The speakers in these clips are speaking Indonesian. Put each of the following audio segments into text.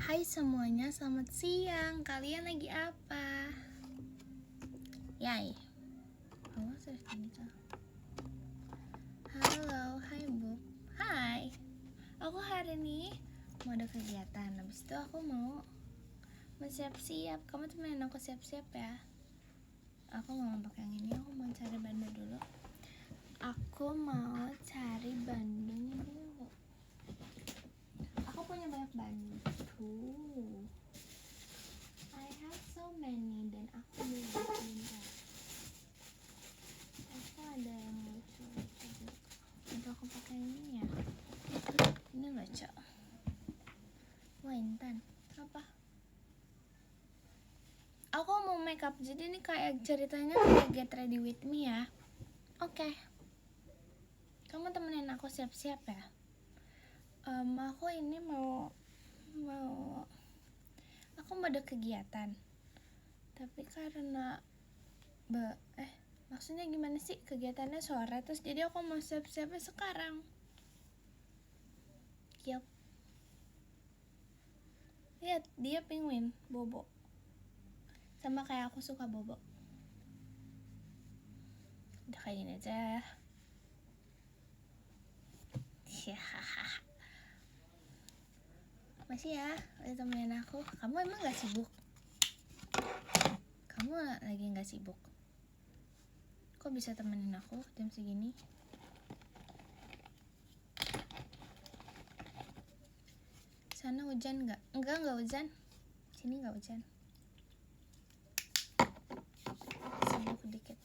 Hai semuanya, selamat siang. Kalian lagi apa? Yay. Halo, hai Bu. Hai. Aku hari ini mau ada kegiatan. Habis itu aku mau siap-siap. Kamu temenin aku siap-siap ya. Aku mau pakai yang ini. Aku mau cari bando dulu. Aku mau cari bandonya dulu. Aku punya banyak bando. I have so many dan aku mau pindah. Aku ada yang lucu-lucu juga. Untuk aku pakai ini ya. Ini lucu. Wah, Intan. Apa? Aku mau makeup. Jadi ini kayak ceritanya kayak Get Ready With Me ya. Oke. Kamu temenin aku siap-siap ya. Aku ini mau aku mau ada kegiatan. Tapi karena maksudnya gimana sih, kegiatannya sore, terus jadi aku mau siap-siapnya sekarang. Yup. Lihat, dia penguin Bobo. Sama kayak aku suka Bobo. Udah kayak gini aja. Masih ya, udah temenin aku. Kamu emang gak sibuk? Kamu lagi gak sibuk? Kok bisa temenin aku jam segini? Sana hujan gak? Enggak hujan. Sini gak hujan. Sibuk dikit.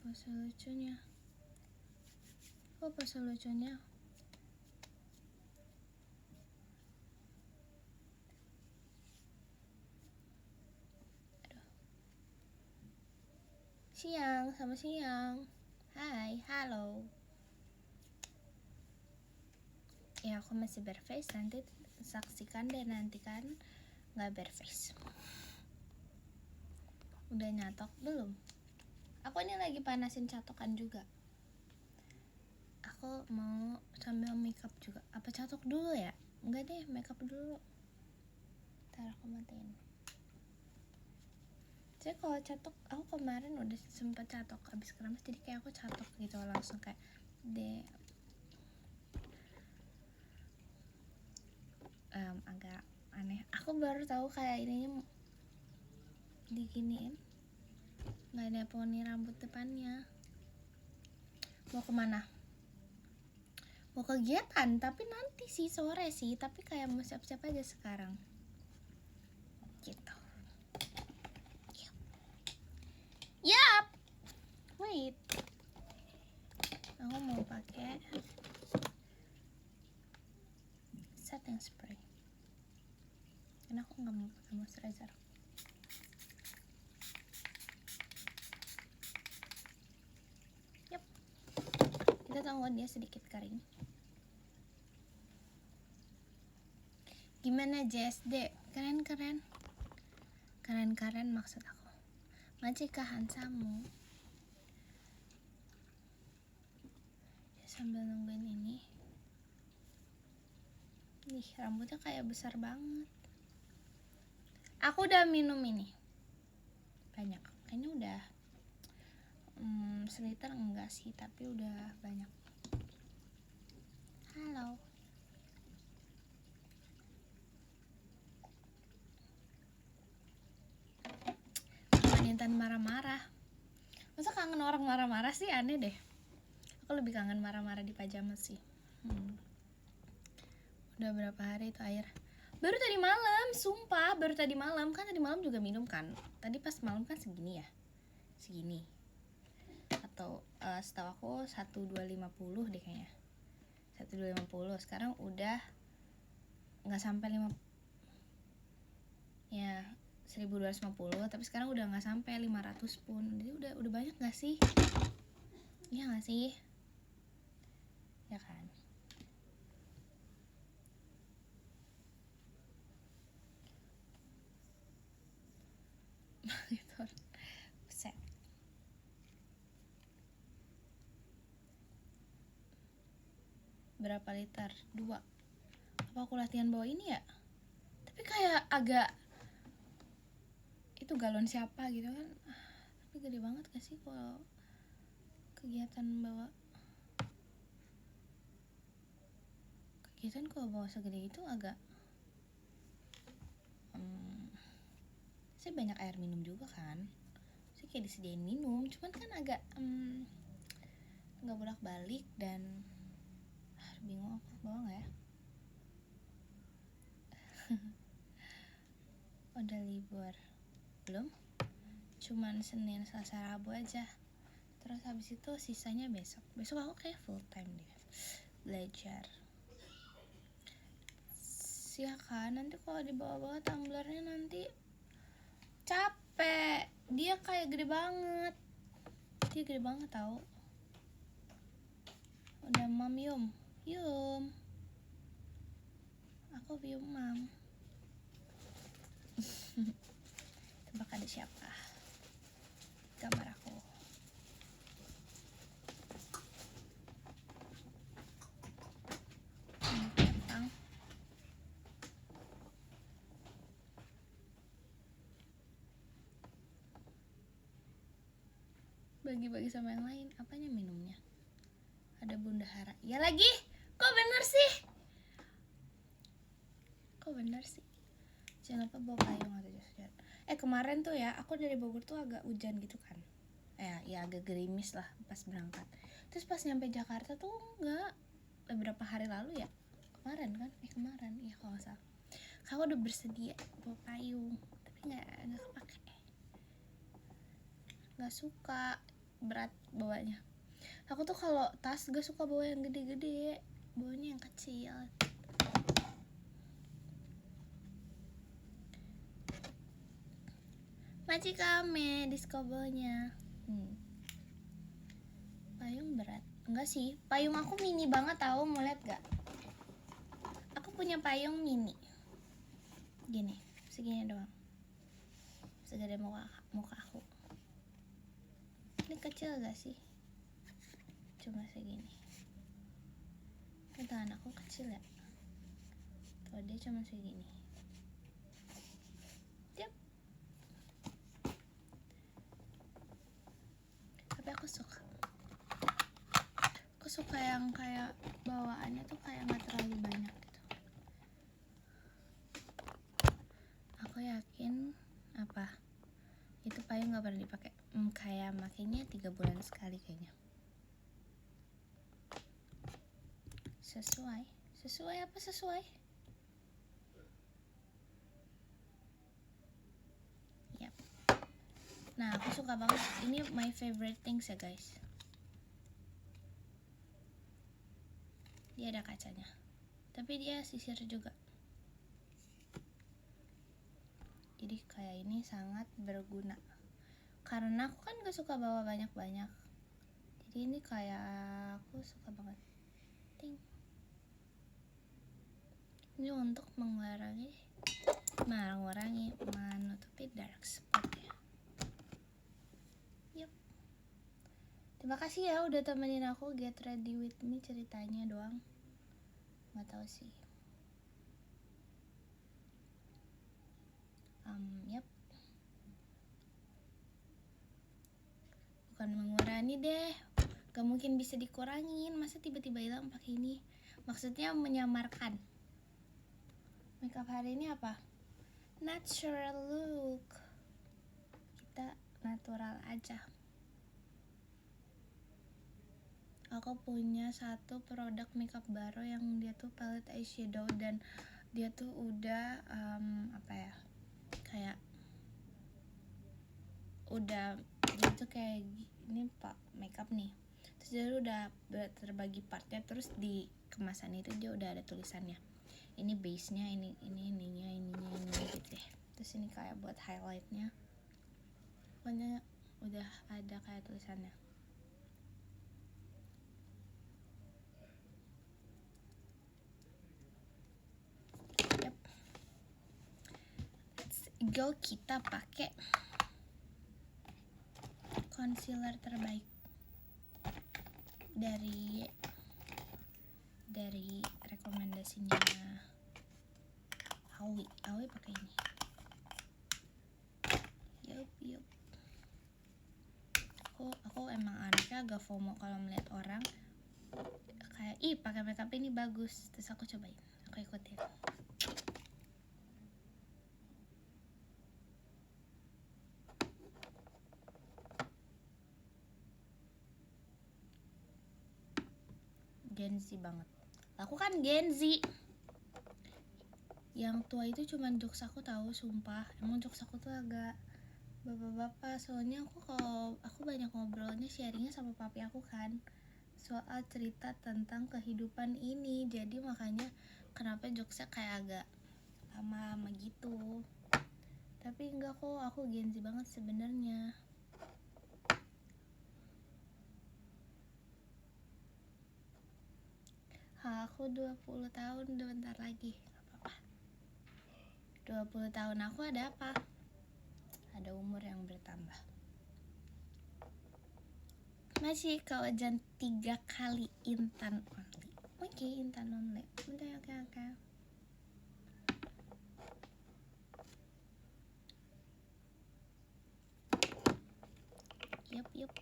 Pose lucunya. Kok pose lucunya? Siang, sama siang. Hai, halo. Ya, aku masih bareface. Nanti saksikan dan nantikan gak bareface. Udah nyatok belum? Aku ini lagi panasin catokan juga. Aku mau sambil makeup juga. Apa catok dulu ya? Enggak deh, makeup dulu. Ntar aku matiin. Jadi kalau catok, aku kemarin udah sempet catok abis keramas, jadi kayak aku catok gitu langsung kayak agak aneh. Aku baru tahu kayak ininya diginiin, nggak ada poni rambut depannya. Mau kemana? Mau kegiatan, tapi nanti sih sore sih, tapi kayak mau siap-siap aja sekarang gitu. Yap. Wait, aku mau pakai setting spray karena aku nggak mau pakai moisturizer. Yap, kita tunggu dia sedikit kering. Gimana JSD? Keren maksud aku. Majika Hansamu. Ya, sambil nungguin ini. Ih, rambutnya kayak besar banget. Aku udah minum ini banyak. Kayaknya udah seliter enggak sih, tapi udah banyak. Halo. Intan marah-marah. Masa kangen orang marah-marah sih, aneh deh. Aku lebih kangen marah-marah di pajama sih. Udah berapa hari itu air? Baru tadi malam, sumpah baru tadi malam. Kan tadi malam juga minum kan. Tadi pas malam kan segini ya. Segini. Atau setahu aku 1250 deh kayaknya. 1250. Sekarang udah nggak sampai 5 ya 1250, tapi sekarang udah nggak sampai 500 pun. Jadi udah banyak nggak sih? Iya nggak sih? Ya kan? Buset. berapa liter? 2. Apa aku latihan bawa ini ya? Tapi kayak agak, itu galon siapa gitu kan. Tapi gede banget gak sih kalau kegiatan bawa segede itu agak saya banyak air minum juga kan, saya kayak disediain minum, cuman kan agak nggak bolak-balik dan bingung aku bawa nggak ya. Udah libur belum? Cuman Senin, Selasa, Rabu aja. Terus habis itu sisanya besok aku kayak full time deh belajar. Ya kan, nanti kalau dibawa-bawa tumblernya nanti capek. Dia kayak gede banget. Dia gede banget tau. Udah mam yum. Aku yum mam. Tebak ada siapa? Gambar aku. Kentang. Bagi-bagi sama yang lain. Apanya minumnya? Ada Bunda Hara. Ya lagi? Kok bener sih? Jangan lupa bawa payung atau jas hujan. Kemarin tuh ya, aku dari Bogor tuh agak hujan gitu kan. Ya agak gerimis lah pas berangkat. Terus pas nyampe Jakarta tuh enggak. Beberapa hari lalu ya. Kemarin iya kalau nggak salah. Aku udah bersedia bawa payung, tapi nggak kepake. Nggak suka, berat bawanya. Aku tuh kalau tas gak suka bawa yang gede-gede, bawanya yang kecil. Maci kame diskobelnya. Payung berat. Enggak sih, payung aku mini banget tau, mau liat gak? Aku punya payung mini. Gini, segini doang. Segede muka aku. Ini kecil gak sih? Cuma segini. Tangan aku kecil ya. Tuh dia cuma segini. Yep. Tapi aku suka yang kayak bawaannya tuh kayak nggak terlalu banyak gitu. Aku yakin itu payung nggak pernah dipakai. Kayak makainya 3 bulan sekali kayaknya. Sesuai apa sesuai? Yap. Nah, aku suka banget. Ini my favorite things ya guys. Dia ada kacanya, tapi dia sisir juga. Jadi kayak ini sangat berguna. Karena aku kan gak suka bawa banyak-banyak. Jadi ini kayak aku suka banget. Ini untuk mengurangi menutupi dark spot ya. Yuk. Terima kasih ya udah temenin aku get ready with me, ceritanya doang. Nggak tahu sih. Yep. Bukan mengurangi deh. Gak mungkin bisa dikurangin. Masa tiba-tiba hilang pakai ini? Maksudnya menyamarkan. Makeup hari ini apa? Natural look. Kita natural aja. Aku punya satu produk makeup baru yang dia tuh palette eyeshadow dan dia tuh udah kayak udah dia tuh kayak ini pak makeup nih. Terus dia udah terbagi partnya, terus di kemasan itu dia udah ada tulisannya. Ini base-nya, ininya gitu deh. Terus ini kayak buat highlightnya. Pokoknya udah ada kayak tulisannya. Yep. Let's go, kita pakai concealer terbaik dari dari rekomendasinya Awi pakai ini. Yup. Aku emang anaknya agak FOMO kalau melihat orang kayak pakai makeup ini bagus, terus aku cobain, aku ikutin. Gen Z banget. Aku kan Gen Z. Yang tua itu cuman jokes aku tahu, sumpah. Emang jokes aku tuh agak bapak-bapak, soalnya kalau aku banyak ngobrolnya, sharingnya sama papi aku kan, soal cerita tentang kehidupan ini. Jadi makanya kenapa jokesnya kayak agak lama-lama gitu. Tapi enggak kok, aku Gen Z banget sebenarnya. Aku 20 tahun udah bentar lagi. Gak apa-apa. 20 tahun aku ada apa? Ada umur yang bertambah. Masih kewajan 3 kali Intan only. Oke, Intan only. Udah, oke. Yup.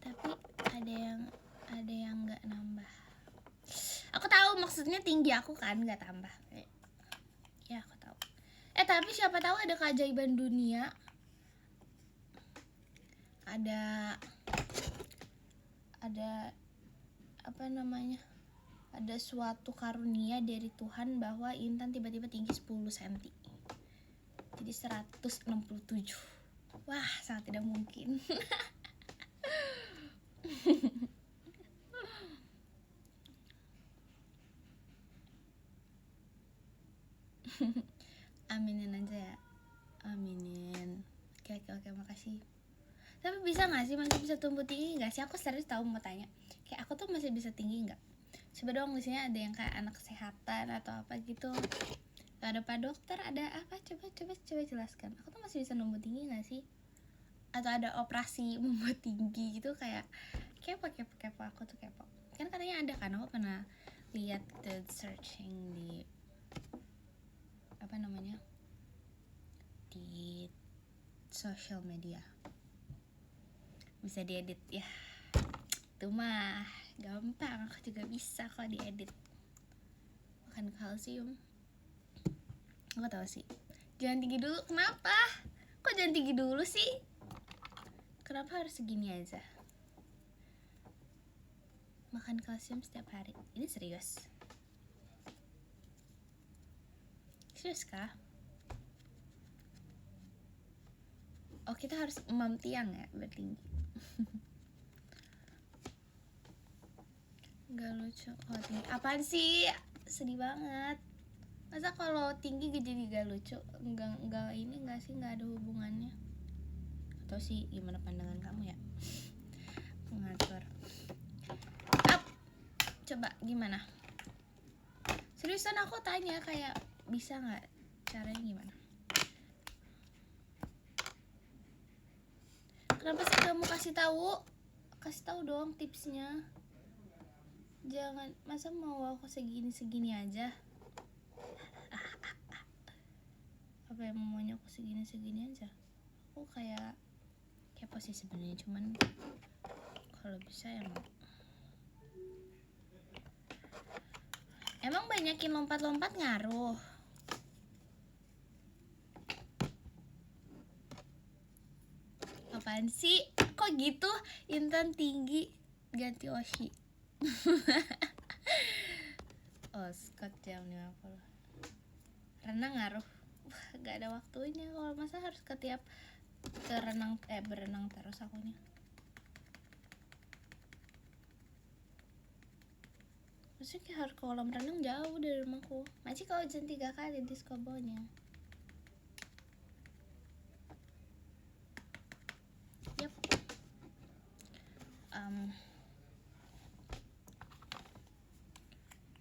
Tapi ada yang nggak nambah. Aku tahu maksudnya tinggi aku kan nggak tambah. Ya aku tahu. Tapi siapa tahu ada keajaiban dunia. Ada apa namanya? Ada suatu karunia dari Tuhan bahwa Intan tiba-tiba tinggi 10 cm. Jadi 167. Wah, sangat tidak mungkin. Aminin aja ya. Aminin. Oke, makasih. Tapi bisa gak sih, masih bisa tumbuh tinggi gak sih? Aku serius tahu mau tanya. Kayak aku tuh masih bisa tinggi gak? Coba dong, di sini ada yang kayak anak kesehatan atau apa gitu. Ada Pak Dokter, ada apa? Coba jelaskan. Aku tuh masih bisa tumbuh tinggi gak sih? Atau ada operasi membuat tinggi gitu, kayak kepo aku tuh kepo. Kan katanya ada kan, aku pernah lihat the searching di apa namanya? Di social media. Bisa diedit ya. Itu mah gampang, aku juga bisa kok diedit. Makan kalsium. Aku tahu sih. Jangan tinggi dulu. Kenapa? Kok jangan tinggi dulu sih? Kenapa harus segini aja? Makan kalsium setiap hari. Ini serius? Serius kah? Oh, kita harus emam tiang ya bertinggi. Gak lucu kalau tinggi. Apaan sih? Sedih banget. Masa kalau tinggi jadi gak lucu? Enggak ini enggak sih, enggak ada hubungannya. Atau sih gimana pandangan kamu ya? Mengatur. Up. Coba gimana? Seriusan aku tanya, kayak bisa nggak? Caranya gimana? Kenapa sih kamu kasih tahu? Kasih tahu dong tipsnya. Jangan, masa mau aku segini aja? Apa yang maunya aku segini aja? Aku kayak kepo sih sebenarnya, cuman kalau bisa ya mau. Emang banyakin lompat-lompat ngaruh? Apaan sih? Kok gitu? Intan tinggi ganti Oshi. Oh, Scott jam 50. Renang ngaruh? Wah, gak ada waktunya. Kalau masa harus berenang terus akunya. Maksudnya harus ke kolam renang jauh dari rumahku. Masih kalau jam 3 kali di Skobonya. Yap.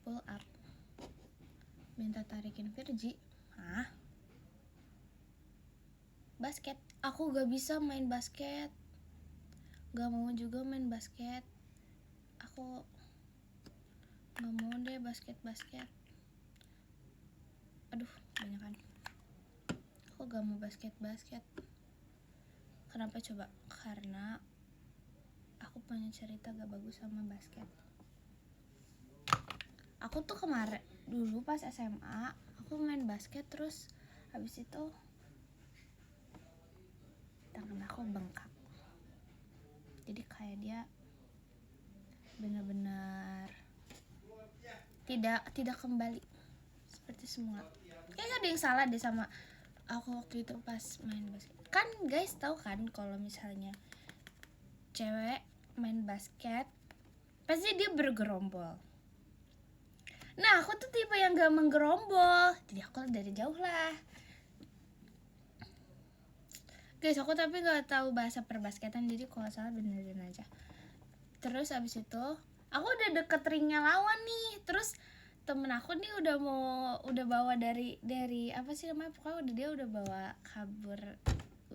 Pull up. Minta tarikin Virgi. Hah? Basket. Aku gak bisa main basket. Gak mau juga main basket. Aku Nggak mau deh basket. Aduh, banyak kan. Aku gak mau basket. Kenapa coba? Karena aku punya cerita gak bagus sama basket. Aku tuh kemarin dulu pas SMA aku main basket, terus habis itu tangan aku bengkak. Jadi kayak dia benar-benar tidak kembali seperti semula. Kayaknya ada yang salah deh sama aku waktu itu pas main basket. Kan guys tahu kan kalau misalnya cewek main basket pasti dia bergerombol. Nah aku tuh tipe yang gak menggerombol, jadi aku dari jauh lah. Guys, aku tapi gak tahu bahasa perbasketan, jadi kalau salah benerin aja. Terus abis itu aku udah deket ringnya lawan nih. Terus temen aku nih udah bawa dari apa sih namanya, pokoknya dia udah bawa kabur,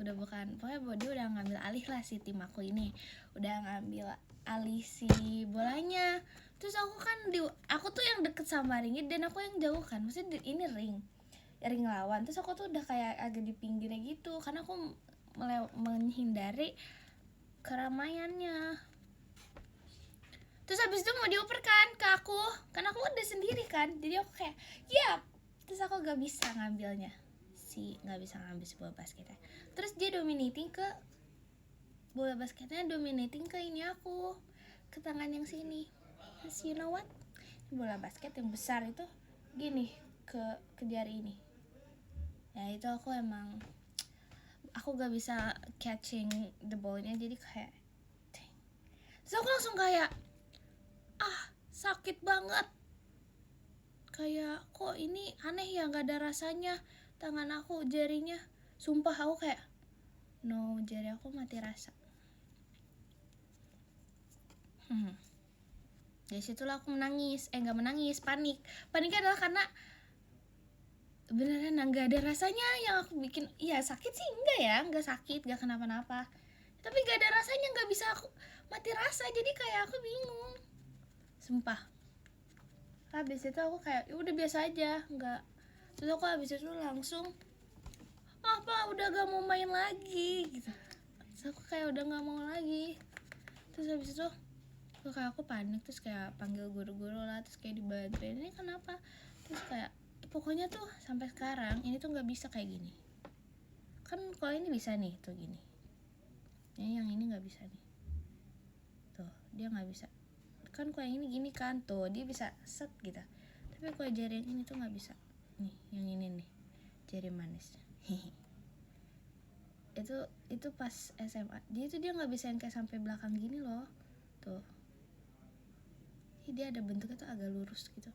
udah bukan, pokoknya dia udah ngambil alih lah si tim aku ini, udah ngambil alih si bolanya. Terus aku tuh yang deket sama ringnya dan aku yang jauh kan, maksudnya ini ring lawan. Terus aku tuh udah kayak agak di pinggirnya gitu karena aku menghindari keramaiannya. Terus habis itu mau dioper kan ke aku, karena aku udah sendiri kan, jadi aku kayak yap. Terus aku gak bisa ngambilnya, gak bisa ngambil sebuah basketnya. Terus dia dominating ke bola basketnya, dominating ke ini aku, ke tangan yang sini. Terus you know what, bola basket yang besar itu gini ke jari ini. Ya itu aku gak bisa catching the ball-nya, jadi kayak dang. Terus aku langsung kayak sakit banget, kayak kok ini aneh ya, gak ada rasanya tangan aku, jarinya. Sumpah aku kayak no, jari aku mati rasa. Dari situlah aku paniknya adalah karena beneran gak ada rasanya. Yang aku bikin ya sakit sih enggak sakit, gak kenapa-napa, tapi gak ada rasanya, gak bisa, aku mati rasa, jadi kayak aku bingung sumpah. Habis itu aku kayak ya udah biasa aja, enggak. Terus aku habis itu langsung apa udah gak mau main lagi gitu. Terus aku kayak udah gak mau lagi. Terus habis itu aku panik, terus kayak panggil guru-guru lah, terus kayak dibantuin, ini kenapa. Terus kayak pokoknya tuh sampai sekarang ini tuh gak bisa kayak gini. Kan kalau ini bisa nih tuh gini, yang ini gak bisa nih, tuh dia gak bisa kan. Kalau yang ini gini kan, tuh dia bisa set gitu. Tapi kalau jari yang ini tuh nggak bisa. Nih, yang ini nih, jari manis. itu pas SMA. Dia nggak bisa yang kayak sampai belakang gini loh. Tuh. Dia ada bentuknya tuh agak lurus gitu.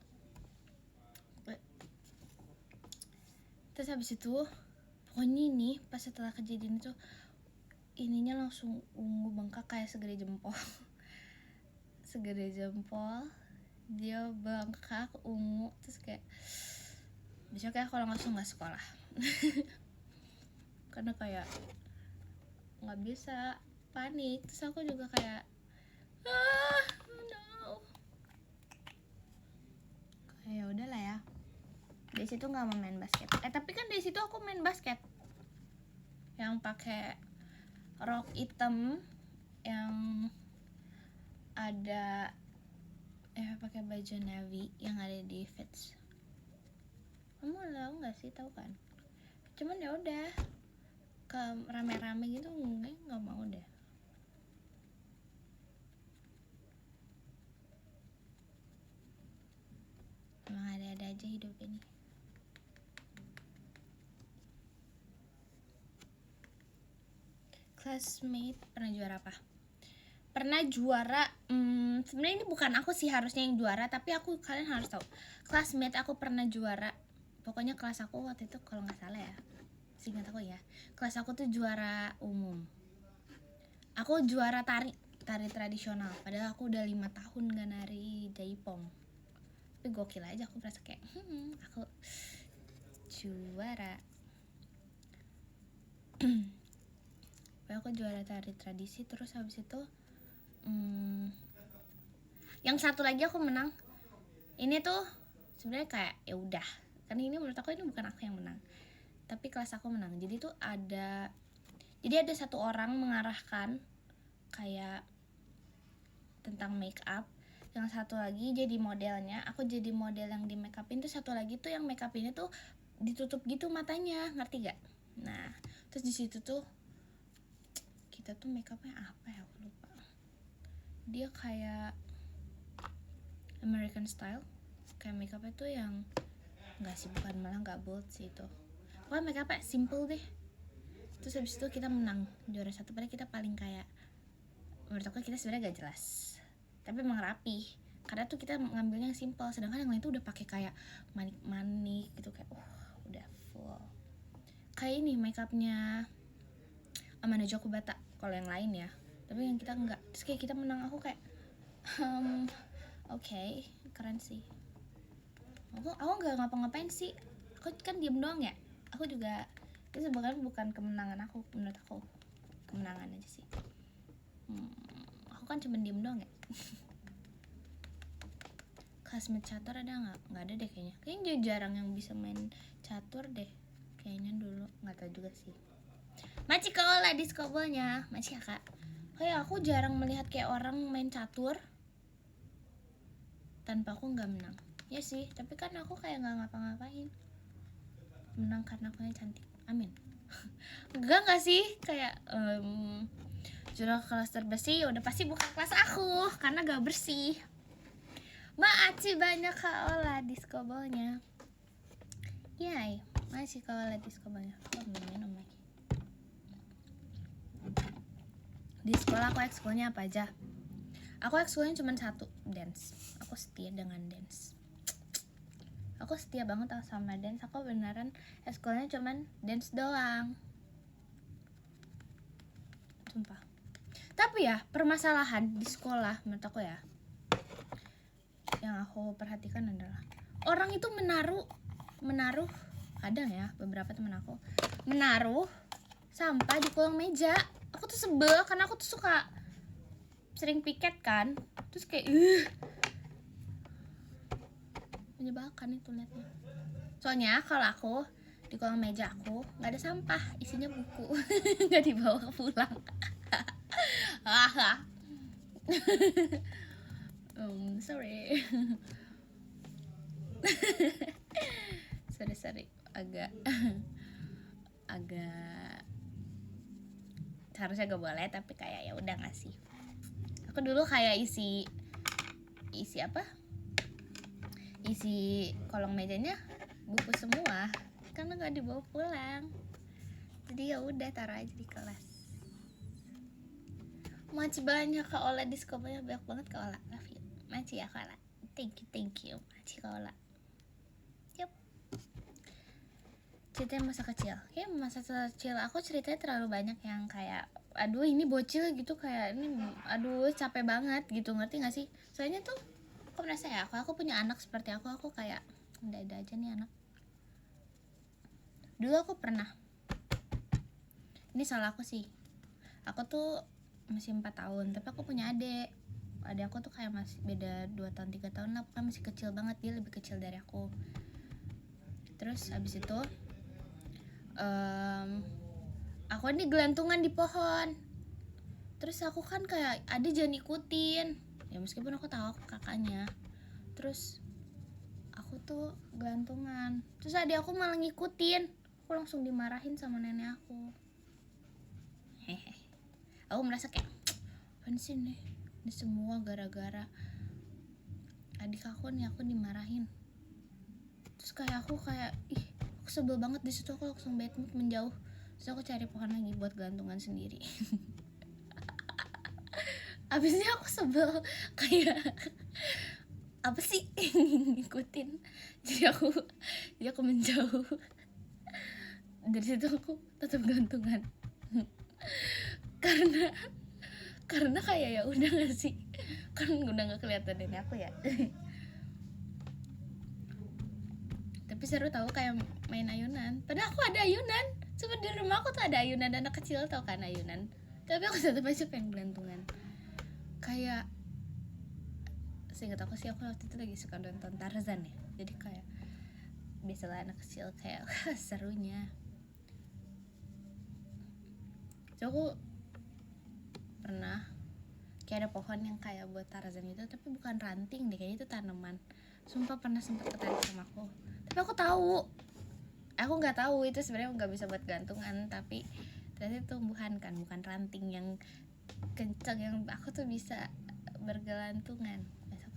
Terus habis itu, pokoknya nih pas setelah kejadian itu, ininya langsung ungu bengkak kayak segede jempol. Dia bengkak ungu. Terus kayak besoknya aku langsung nggak sekolah. Karena kayak nggak bisa, panik. Terus aku juga kayak no, kayak udahlah ya. Dari situ nggak mau main basket. Tapi kan dari situ aku main basket yang pakai rok hitam yang ada pakai baju navy yang ada di Fits. Kamu tahu nggak sih? Tahu kan? Cuman ya udah ke rame-rame gitu nggak mau deh. Emang ada-ada aja hidup ini. Classmate pernah juara apa? Pernah juara, sebenarnya ini bukan aku sih harusnya yang juara, tapi kalian harus tahu. Classmate aku pernah juara. Pokoknya kelas aku waktu itu kalau nggak salah ya, seingat aku ya, kelas aku tuh juara umum. Aku juara tari tradisional, padahal aku udah 5 tahun gak nari jaipong. Tapi gokil aja, aku merasa kayak aku juara. Aku juara tari tradisi. Terus habis itu yang satu lagi aku menang Ini tuh sebenarnya kayak ya udah, karena ini menurut aku ini bukan aku yang menang, tapi kelas aku menang. Jadi ada satu orang mengarahkan kayak tentang make up, yang satu lagi jadi modelnya, aku jadi model yang di make upin, tuh satu lagi tuh yang make upinnya tuh ditutup gitu matanya, ngerti gak? Nah terus di situ tuh kita tuh make upnya apa ya, aku lupa, dia kayak American style, kayak make upnya tuh yang nggak sih, bukan, malah nggak bold sih itu, pokoknya make upnya simple deh. Terus habis itu kita menang juara satu, padahal kita paling kayak, menurut aku kita sebenarnya gak jelas, tapi emang rapi karena tuh kita ngambilnya yang simple, sedangkan yang lain tuh udah pakai kayak manik-manik gitu, kayak udah full kayak ini make upnya Amanda Jokubata kalau yang lain ya, tapi yang kita enggak. Terus kayak kita menang, aku kayak oke, keren sih. Aku nggak ngapa-ngapain sih, aku kan diem doang ya. Aku juga itu sebenarnya bukan kemenangan aku, menurut aku kemenangan aja sih. Aku kan cuma diem doang ya. Classmate catur ada nggak ada deh kayaknya jarang yang bisa main catur deh kayaknya dulu, nggak tahu juga sih. Maci kaola di skobolnya, maci ya kak. Kayak aku jarang melihat kayak orang main catur tanpa aku nggak menang. Ya sih, tapi kan aku kayak nggak ngapa-ngapain. Menang karena aku yang cantik. Amin. Enggak sih, kayak juara kelas terbersih udah pasti bukan kelas aku karena gak bersih. Maaci banyak kaola di skobolnya. Yay, masih kaola di skobolnya. Minum lagi. Di sekolah aku ekskulnya apa aja? Aku ekskulnya cuma satu, dance. Aku setia dengan dance. Aku setia banget sama dance. Aku beneran ekskulnya cuma dance doang. Sumpah. Tapi ya, permasalahan di sekolah menurut aku ya, yang aku perhatikan adalah orang itu menaruh kadang ya, beberapa temen aku menaruh sampah di kolong meja. Aku tuh sebel karena aku tuh suka sering piket kan, terus kayak menyebalkan itu liatnya. Soalnya kalau aku di kolong meja aku nggak ada sampah, isinya buku. Nggak dibawa pulang. Sorry. sorry agak harusnya gak boleh, tapi kayak ya udah nggak sih. Aku dulu kayak isi kolong mejanya buku semua karena nggak dibawa pulang, jadi ya udah taruh aja di kelas. Maci banyak Kak Ola di skopnya, banyak banget Kak Ola, love you. Maci ya Kak Ola, thank you Maci Kak Ola. Yup. Cerita masa kecil, kayak masa kecil aku ceritanya terlalu banyak yang kayak aduh ini bocil gitu, kayak ini aduh capek banget gitu, ngerti gak sih? Soalnya tuh aku merasa ya, aku punya anak seperti aku kayak ada aja nih anak. Dulu aku pernah, ini salah aku sih, aku tuh masih 4 tahun tapi aku punya adik aku tuh kayak masih beda 2 tahun 3 tahun lah, kan masih kecil banget, dia lebih kecil dari aku. Terus abis itu aku ini gelantungan di pohon, terus aku kan kayak adik jangan ikutin ya, meskipun aku tahu aku kakaknya. Terus aku tuh gelantungan, terus adik aku malah ngikutin, aku langsung dimarahin sama nenek aku. Aku merasa kayak apaan sih nih, ini semua gara-gara adik aku nih, aku dimarahin. Terus kayak aku sebel banget. Di situ aku langsung bad mood, menjauh. Terus aku cari pohon lagi buat gantungan sendiri. Abisnya aku sebel kayak apa sih ngikutin, jadi aku menjauh. Dari situ aku tetap gantungan. karena kayak ya udah nggak sih, kan udah nggak kelihatan nenek aku ya. Tapi seru tahu kayak main ayunan, padahal aku ada ayunan, cuma di rumah aku tuh ada ayunan, anak kecil tau kan ayunan, tapi aku tetap aja pengen gelantungan. Kayak seingat aku sih, aku waktu itu lagi suka nonton Tarzan ya, jadi kayak biasalah anak kecil kayak serunya. So aku pernah kayak ada pohon yang kayak buat Tarzan itu, tapi bukan ranting deh, kayaknya itu tanaman. Sumpah pernah sempat ketarik sama aku, tapi aku nggak tahu itu sebenarnya nggak bisa buat gantungan, tapi ternyata itu tumbuhan kan, bukan ranting yang kencang yang aku tuh bisa bergelantungan.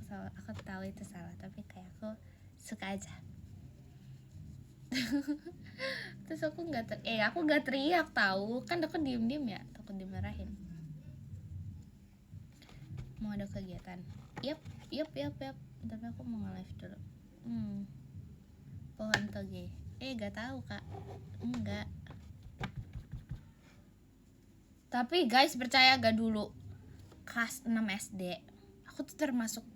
Aku tahu itu salah, tapi kayak aku suka aja. Terus aku nggak teriak tahu, kan aku diem ya, takut dimarahin. Mau ada kegiatan, yap, tapi aku mau nge-live dulu. Pohon toge, gak tahu kak, enggak. Tapi guys, percaya gak, dulu kelas 6 SD aku tuh termasuk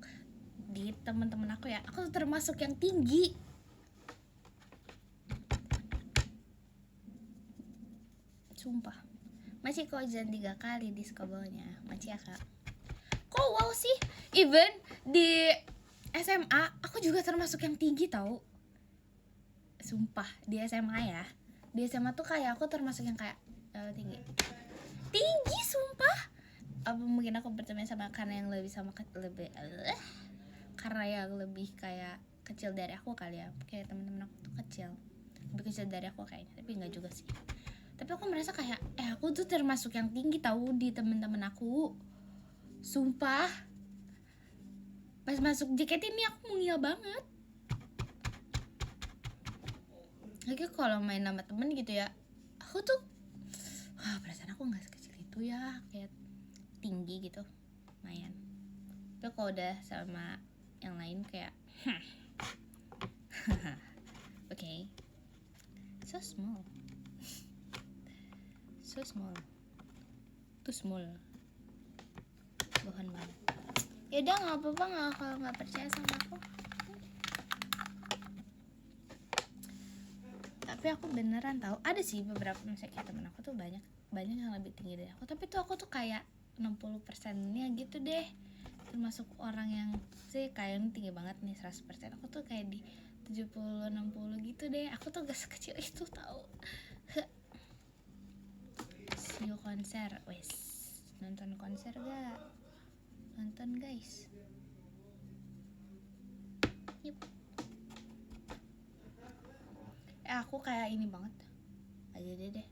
di teman-teman aku ya, aku tuh termasuk yang tinggi. Sumpah. Masih kok jalan 3 kali di sekolahnya. Masih ya kak. Kok wow sih? Even di SMA aku juga termasuk yang tinggi tau. Sumpah, di SMA ya. Di SMA tuh kayak aku termasuk yang kayak tinggi. Tinggi sumpah. Apa mungkin aku berteman sama karena yang lebih karena yang lebih kayak kecil dari aku kali ya. Kayak teman-teman aku tuh kecil. Lebih kecil dari aku kayaknya, tapi enggak juga sih. Tapi aku merasa kayak aku tuh termasuk yang tinggi tahu di temen-temen aku. Sumpah. Pas masuk JKT ini aku mungil banget. Lagi kalau main sama temen gitu ya, aku tuh perasaan aku nggak sekecil itu ya, kayak tinggi gitu lumayan. Tapi kalau udah sama yang lain kayak okay, so small. Too small. Bohong banget. Yaudah nggak apa-apa, kalau nggak percaya sama aku. Tapi aku beneran tahu ada sih beberapa misalnya kayak temen aku tuh banyak yang lebih tinggi dari aku, tapi tuh aku tuh kayak 60%-nya gitu deh, termasuk orang yang sih kayak ini tinggi banget nih 100%, aku tuh kayak di 70-60 gitu deh. Aku tuh gak sekecil itu tahu. See you konser, wes nonton konser gak? Nonton guys. Yup. Aku kayak ini banget aja deh.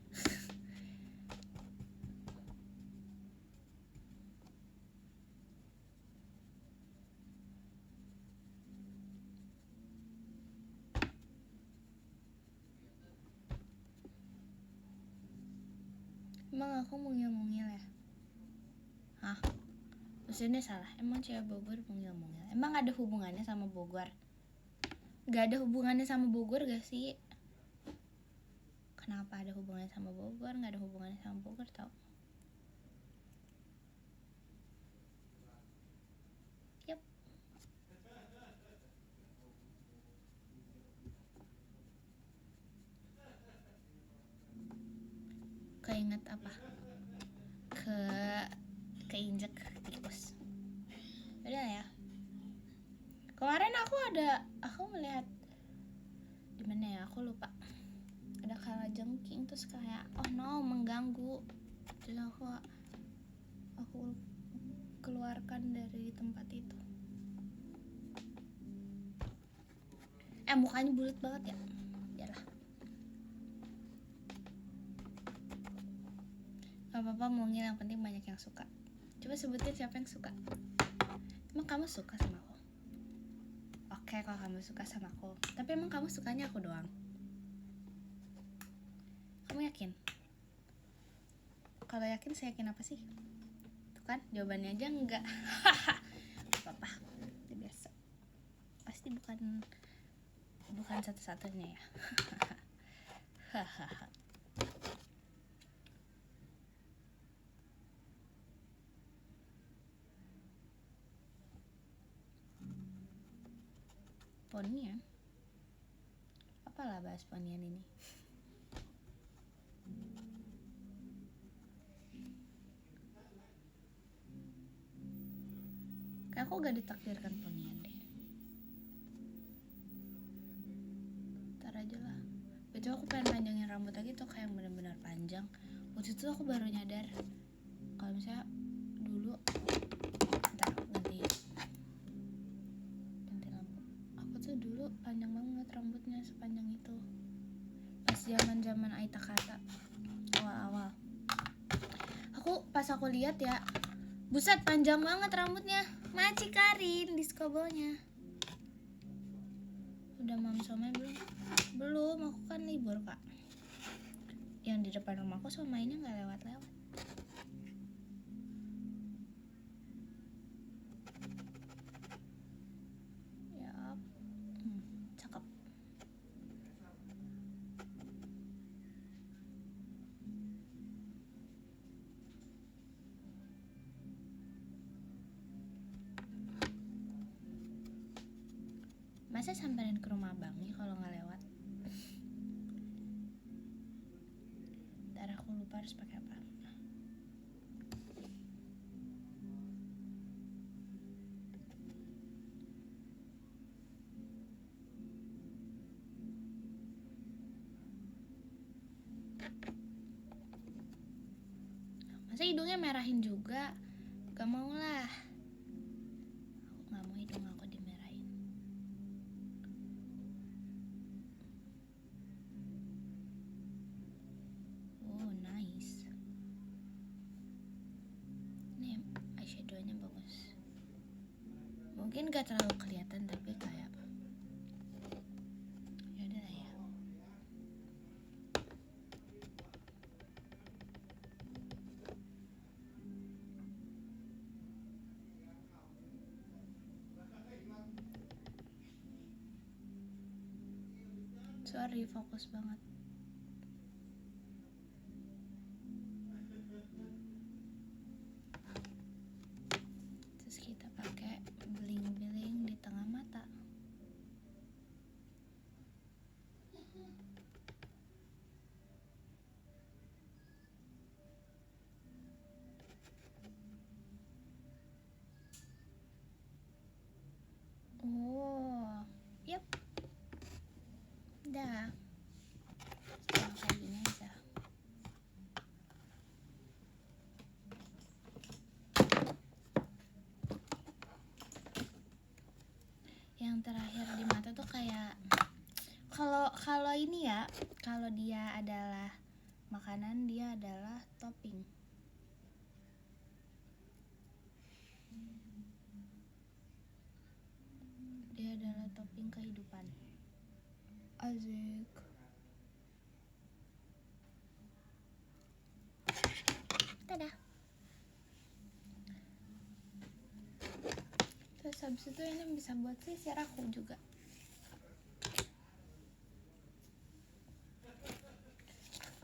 Emang aku mungil-mungil ya? Hah? Maksudnya salah, emang cewek Bogor mungil-mungil? Emang ada hubungannya sama Bogor? Gak ada hubungannya sama Bogor gak sih? Kenapa ada hubungannya sama Bogor? Gak ada hubungannya sama Bogor tau? Yap. Keinget apa? Keinjek tikus. Udah ya. Kemarin aku melihat di mana ya, aku lupa. Ada kalajengking terus kayak mengganggu. Terus aku keluarkan dari tempat itu. Mukanya bulat banget ya. Yalah. Gak apa-apa mungil, yang penting banyak yang suka. Coba sebutin siapa yang suka. Emang kamu suka sama aku? Oke, kalau kamu suka sama aku. Tapi emang kamu sukanya aku doang? Kamu yakin? Kalau yakin, saya yakin apa sih? Tuh kan, jawabannya aja enggak. Apa-apa, itu biasa. Pasti bukan satu-satunya ya. Ponian? Apalah bahas ponian ini? Kayak aku gak ditakdirkan ponian deh. Ntar aja lah. Itu aku pengen panjangin rambut lagi tuh kayak benar-benar panjang. Waktu itu aku baru nyadar kalau misalnya dulu, ntar aku ganti lampu. Aku tuh dulu panjang banget rambutnya, sepanjang itu. Pas zaman Aita Kata awal-awal. Pas aku lihat ya, buset panjang banget rambutnya. Maci Karin diskobelnya. Udah mam somai belum? Belum, aku kan libur kak. Yang di depan rumahku somainya nggak lewat-lewat. Ya, cakep. Masa samperin ke rumah abang nih kalau nggak lewat? Ntar aku lupa harus pakai apa. Masa hidungnya merahin juga? Gak mau lah. Aku gak mau hidung aku dimerahin. Oh nice. Nih eyeshadownya bagus. Mungkin gak terlalu kelihatan tapi kayak yaudah lah ya. Sorry, fokus banget. Terus kita pakai bling-bling di tengah mata. Oh, yep. Dah. Sekarang kayak gini aja. Yang terakhir di mata tuh kayak kalau ini ya, kalau dia adalah makanan, dia adalah topping. Dia adalah topping kehidupan. Asik. Dadah. Terus habis itu ini bisa buat sisir aku juga.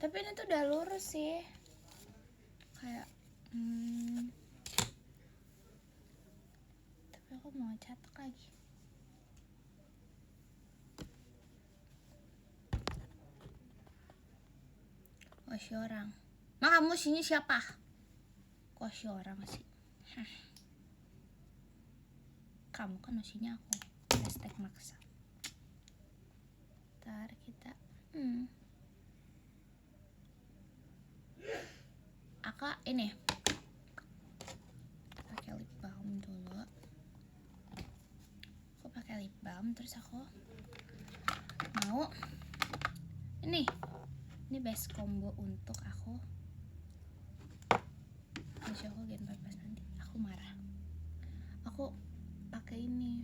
Tapi ini tuh udah lurus sih. Kayak tapi aku mau catak lagi. Oh si orang. Mak kamu sini siapa? Kok si orang sih? Kamu kan usinya aku. Hashtag maksa. Ntar kita Aka ini pakai lip balm dulu. Aku pakai lip balm, terus aku mau ini best combo untuk aku. Masya aku gen pas nanti aku marah. Aku pakai ini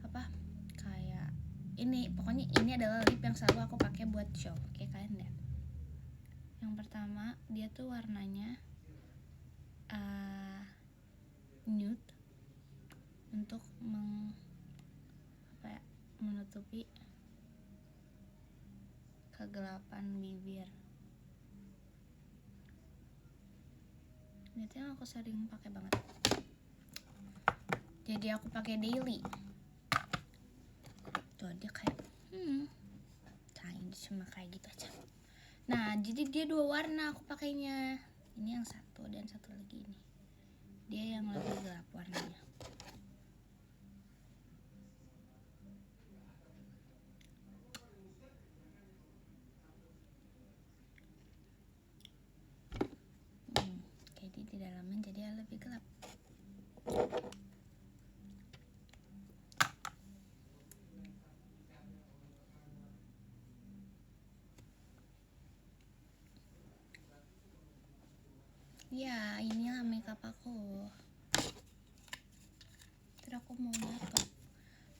apa? Kayak ini, pokoknya ini adalah lip yang selalu aku pakai buat show. Kayak kalian lihat. Yang pertama dia tuh warnanya nude untuk menutupi kegelapan bibir. Itu yang aku sering pakai banget. Jadi aku pakai daily. Tuh dia kayak cuma kayak gitu aja. Nah, jadi dia 2 warna aku pakainya. Ini yang satu dan satu lagi ini. Dia yang lebih gelap warnanya.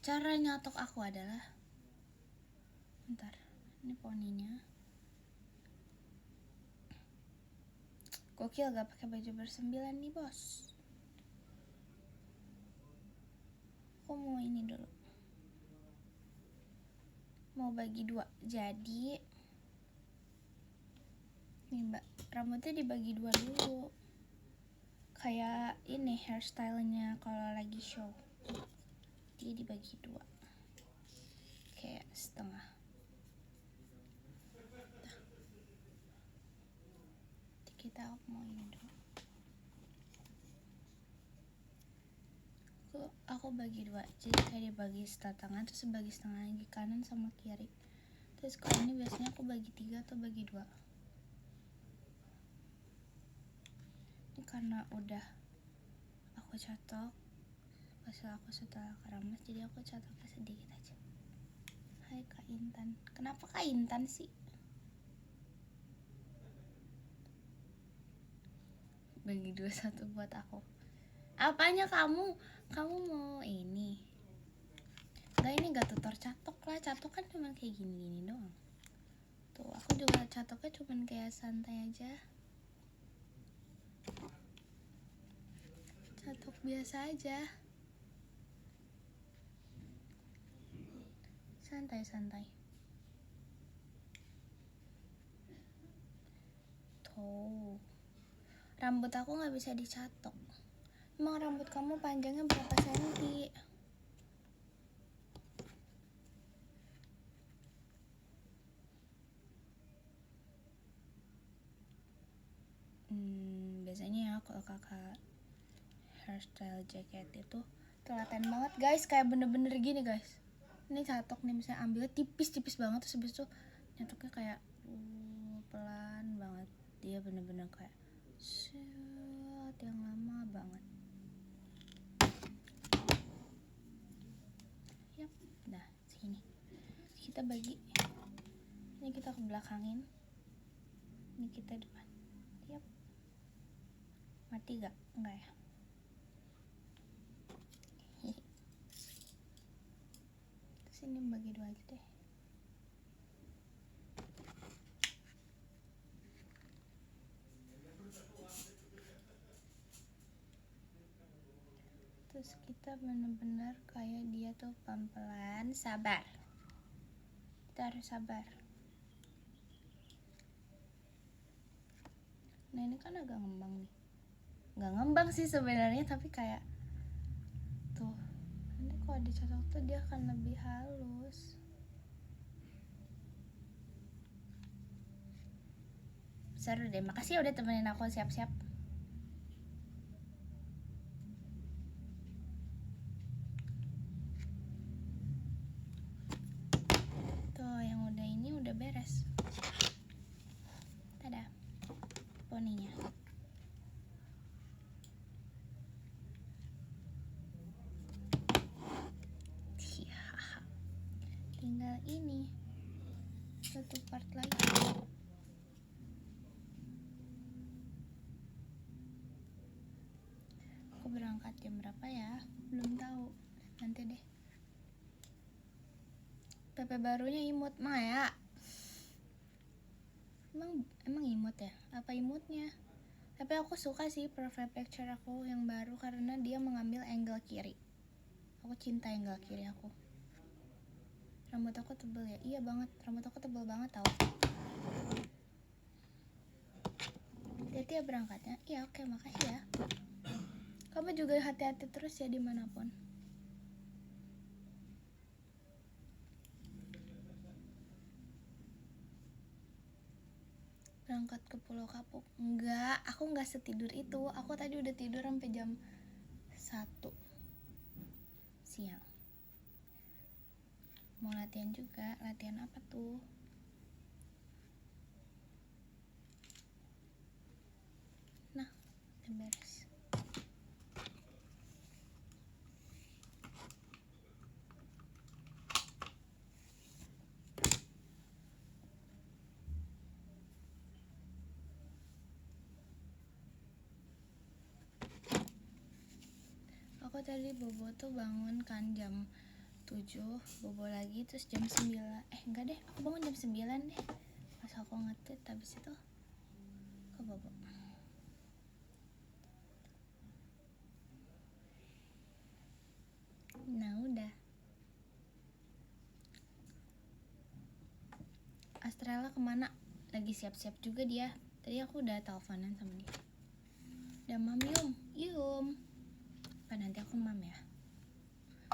Cara nyatok aku adalah, bentar, ini poninya. Gokil gak pakai baju bersembilan nih bos. Aku mau ini dulu, mau bagi dua. Jadi nih mbak, rambutnya dibagi dua dulu, kayak ini hairstylenya kalau lagi show. Dia dibagi dua, kayak setengah. Kita mau ini dulu. Aku bagi dua, jadi kayak dibagi setengah tangan, terus bagi setengah lagi kanan sama kiri. Terus kalau ini biasanya aku bagi 3 atau bagi 2. Ini karena udah aku catok pas aku setelah keramas, jadi aku catoknya sedikit aja. Hai Kak Intan, kenapa Kak Intan sih? Bagi 2, 1 buat aku. Apanya kamu mau ini? Enggak, ini gak tutor catok lah. Catok kan cuma kayak gini-gini doang. Tuh, aku juga catoknya cuma kayak santai aja. Catok biasa aja. Santai-santai. Tuh. Rambut aku gak bisa dicatok. Emang rambut kamu panjangnya berapa senti? Biasanya ya kalau kakak hairstyle jacket itu telaten banget guys, kayak bener-bener gini guys. Ini catok nih, misalnya ambilnya tipis-tipis banget, terus habis itu nyatoknya kayak pelan banget. Dia bener-bener kayak set yang lama banget. Yap, dah segini. Kita bagi. Ini kita ke belakangin. Ini kita depan. Yap. Mati gak? Enggak ya? Terus ini bagi 2 aja deh. Terus kita bener-bener kayak dia tuh pelan-pelan, sabar. Kita harus sabar. Nah ini kan agak ngembang nih. Nggak ngembang sih sebenarnya, tapi kayak tuh. Nanti kalau dicocok tuh dia akan lebih halus. Seru deh. Makasih ya udah temenin aku siap-siap. Tuh yang udah ini udah beres. Tada, poninya. Tinggal ini satu part lagi. Aku berangkat jam berapa ya? Belum tahu. Nanti deh. PP barunya imut Maya. Emang imut ya? Apa imutnya? Tapi aku suka sih profile picture aku yang baru karena dia mengambil angle kiri. Aku cinta angle kiri aku. Rambut aku tebel ya? Iya banget, rambut aku tebel banget tau. Hati-hati ya berangkatnya. Iya oke, makasih ya. Kamu juga hati-hati terus ya dimanapun. Berangkat ke Pulau Kapuk. Enggak, aku enggak setidur itu. Aku tadi udah tidur sampai jam 1 siang. Mau latihan juga. Latihan apa tuh? Nah, udah beres. Aku tadi bobo tuh bangun kan jam 7 bobo lagi, terus jam 9 enggak deh, aku bangun jam 9 deh pas aku nge-tweet. Habis itu ke bobo. Nah udah. Astrella kemana? Lagi siap-siap juga dia. Tadi aku udah teleponan sama dia. Udah mam yum. Apa nanti aku mam ya?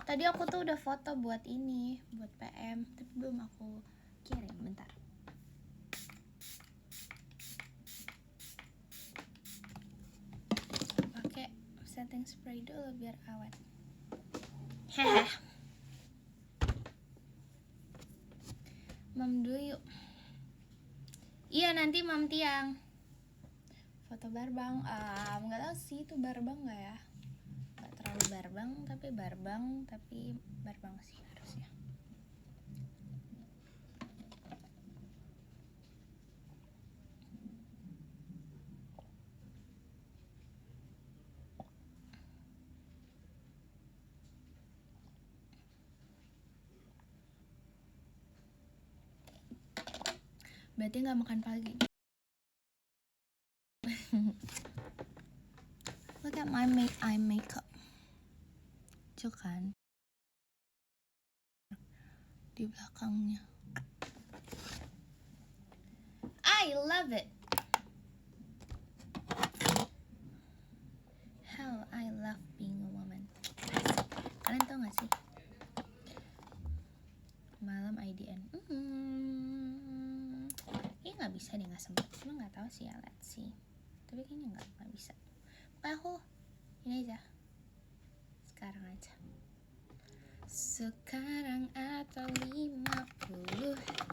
Tadi aku tuh udah foto buat ini, buat PM, tapi belum aku kirim, bentar. Pakai setting spray dulu biar awet. Hehe. Mam dulu yuk. Iya nanti mam tiang. Foto barbang, nggak tahu sih itu barbang nggak ya? Nggak terlalu barbang, tapi barbang sih harusnya. Berarti nggak makan pagi. Look at my eye makeup. Itu kan di belakangnya. I love it. How I love being a woman. Kalian tau gak sih? Malam IDN. Ini nggak bisa deh, nggak sempet. Cuma nggak tahu sih ya, let's see. Tapi kayaknya nggak bisa. Pokoknya aku ini aja. Sekarang aja. Sekarang atau 50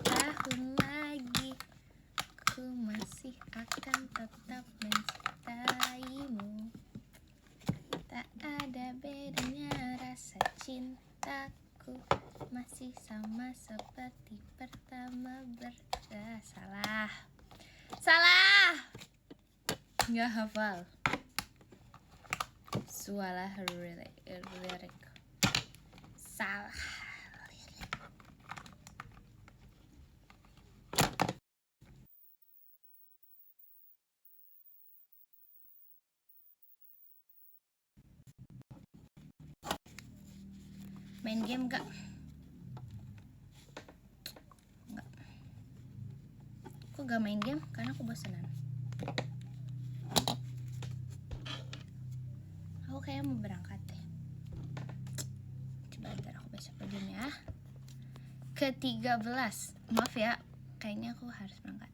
tahun lagi, ku masih akan tetap mencintaimu. Tak ada bedanya rasa cintaku, masih sama seperti pertama Salah nggak hafal. Salah lirik. Salah lirik. Main game gak? Enggak. Aku gak main game karena aku bosanan. Aku kayak mau berangkat deh. Coba ntar aku baca podiumnya. Ke-13. Maaf ya, kayaknya aku harus berangkat.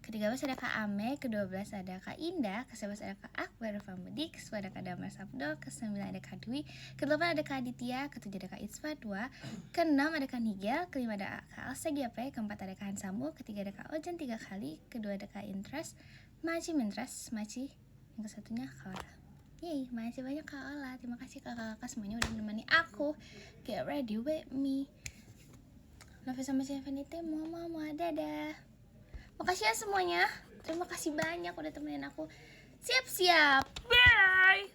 Ke-13 ada Kak Ame, ke-12 ada Kak Indah, ke-11 ada Kak Akbar Famudi, ke-10 ada Kak Damar Sabdo, ke-9 ada Kak Dwi, ke-8 ada Kak Aditya, ke-7 ada Kak Itsfa 2, ke-6 ada Kak Nigel, ke-5 ada Kak Alsa GP, ke-4 ada Kak Hansamu, ke-3 ada Kak Ojan 3 kali, ke-2 ada Kak Intras, Maci, yang ke-satunya Kak Ola. Yeay, makasih banyak Kak Ola. Terima kasih kakak-kakak semuanya udah menemani aku. Get ready with me. Love sama Infinity, mama, dadah. Makasih ya semuanya. Terima kasih banyak udah temenin aku. Siap-siap. Bye.